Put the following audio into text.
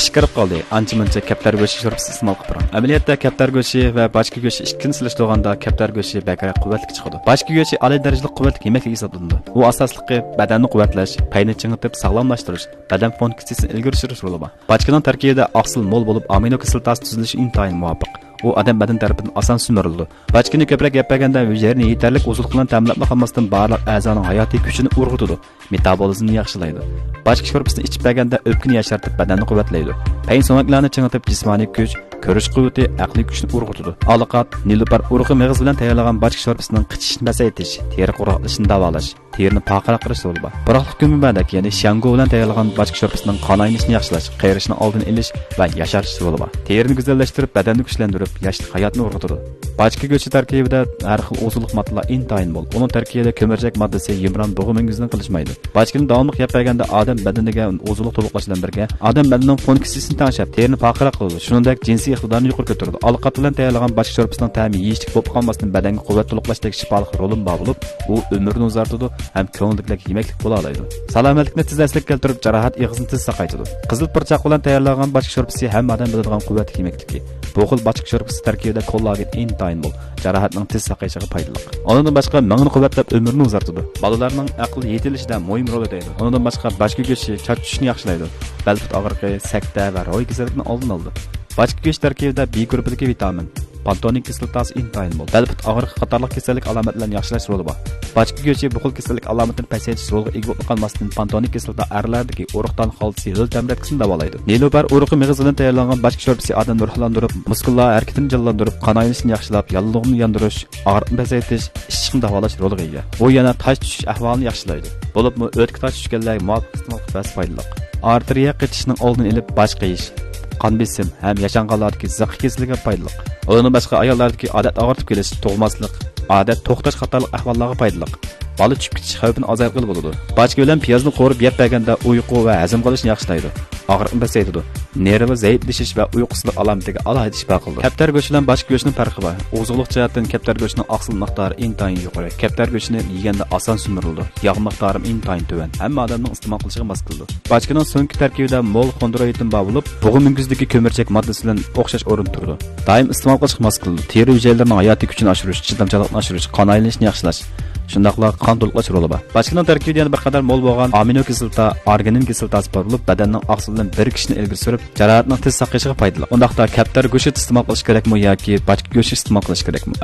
qish kirib qoldi. Ancha-muncha kaptar go'shti sho'rpasi iste'mol qilib turing. Amaliyotda kaptar go'shti va bochka go'shti ikkini solishtirganda kaptar go'shti bakrak quvvatli chiqadi. Bochka go'shti oliy darajali quvvatli yemeklik hisoblanadi. U asosligi badanni quvvatlash, payni chingitib sog'lomlashtirish, badan funksiyasini ilgari surish ro'li bor. Bochkaning tarkibida oqsil mo'l bo'lib, amino kislotasi tuzilishi intayin muvofiq. U odam badan tarafidan oson simiriladi. Bochkani ko'proq yeb berganda vujudni yetarli ozuq bilan ta'minlab qolmasdan barliq a'zoning hayotiy kuchini urg'utadi, metabolizmni yaxshilaydi. Bochka sho'rpasini ichib berganda o'pkani yoshartib badanni quvvatlaydi. Payin so'ngaklarni chingitib jismoniy kuch, ko'rish quvvati, aqliy kuchni urg'utadi. Aloqat, nilupar urug'i mig'iz bilan tayyorlangan bochka sho'rpasining qichishini pasaytirish, teri qurg'oqlashini davolash, terini paqaraq qilish yo'li bor. Biroqlik ko'mibadek, ya'ni shango bilan tayyorlangan bochka sho'rpasining qon aynishini yaxshilash, qayrishni oldini olish va yasharish yo'li bor. Terini go'zallashtirib, badanni kuchlantirib, yoshlik hayotni urg'utadi. Bochka go'shti tarkibida har xil ozuqlik moddalar intayin bol. Uning tarkibida ko'mirchak moddasi yimron bo'g'im ingizni qilishmaydi. Bochkani davomli yeb berganda odam badaniga ozuqlik to'liqlash bilan birga odam badanining funksiyasini tanishib, terini paqaraq qiladi. Shuningdek, jinsiy iqtidorni yuqori ko'taradi. Aloqat bilan tayyorlangan bochka sho'rpasining ta'mi yeyishlik bo'lib qolmasdan badanga quvvat to'liqlashdagi shifoliq rolim bor bo'lib, u umrni uzartadi ham ko'ngillik yemeklik bo'la oladi. Salomatlikni tezlaslik keltirib, jarohat ig'izini tez saqaytadi. Qizil pirchoq bilan tayyorlangan bochka sho'rpasi hamma odam biladigan quvvatli yemekligi. Bu xil bochka sho'rpasi tarkibida kollagen intayin bol, jarohatning tez saqayishiga foydali. Undan boshqa mangni quvvatlab umrni uzartadi. Bolalarning aql yetilishida muhim rol o'ynaydi. Undan boshqa bochka go'shti charch tushishni yaxshilaydi. Balfut og'riqi, sakta va ro'y kasallikni oldini oladi. Bochka go'shti tarkibida B guruhidagi vitamin, pantonik kislotasi intayin bol. Balfut og'riqi qatorliq kasallik alomatlarini yaxshilash roli bor. Bochka go'shti bu xil kasallik alomatini pasaytirish roliga ega bo'lib qolmasdan pantonik kislota arlardagi urug'dan xolisi hil tamratkisini davolaydi. Nilupar urug'i mig'iz bilan tayyorlangan bochka sho'rpasi odamni ruhlantirib, muskullar harakatini jonlantirib, qon aynishini yaxshilab, yallig'ni yondirish, og'riqni pasaytirish, ishchiqni davolash roliga ega. Bu yana tosh tushish ahvolini yaxshilaydi. Bo'libmi o'tki tosh tushganlar muvofiq iste'mol qilish foydali. Arteriya qitishning oldini olib bosh qiyish, qon besim ham yashanganlardagi ziq kasalligiga foydali. Undan boshqa ayollardagi odat og'ritib kelish, tug'maslik, odat to'xtash qatorliq ahvollarga foydali. Bola tushib ketish xavfini ozaytirib bo'ladi. Bochka bilan piyozni qo'rib yeb berganda uyqu va hazm qilishni yaxshilaydi. Og'riqni pasaytiradi. Nervi zaiflashish va uyqusizlik alomatiga alohida shifo qiladi. Kaptar go'shti bilan bochka go'shtining farqi bor. Ozuqlik jihatdan kaptar go'shtining oqsil miqdori intayin yuqori. Kaptar go'shtini yeganda oson simiriladi. Yog' miqdori intayin tuvan. Hamma odamning iste'mol qilishiga mos keladi. Bochkaning so'nggi tarkibida mol xondroitin bor bo'lib, bo'g'im ingizdagi ko'mirchak moddasi bilan o'xshash o'rin turadi. Doim iste'mol qilishga mos keladi. Teri hujayralarining hayotiy kuchini oshirish, chidamchilikni oshirish, qon aylanishini yaxshilash, shundaqla qon to'liqlash roli bor. Bochkaning tarkibida yana bir qadar mo'l bo'lgan amino kislota, arginin kislotasi bor bo'lib, badanning oqsil bilan birikishini ilgari surib, jarohatning tez saqayishiga foydali. Undaqda kaptar go'sht iste'mol qilish kerakmi yoki bochka go'sht iste'mol qilish kerakmi?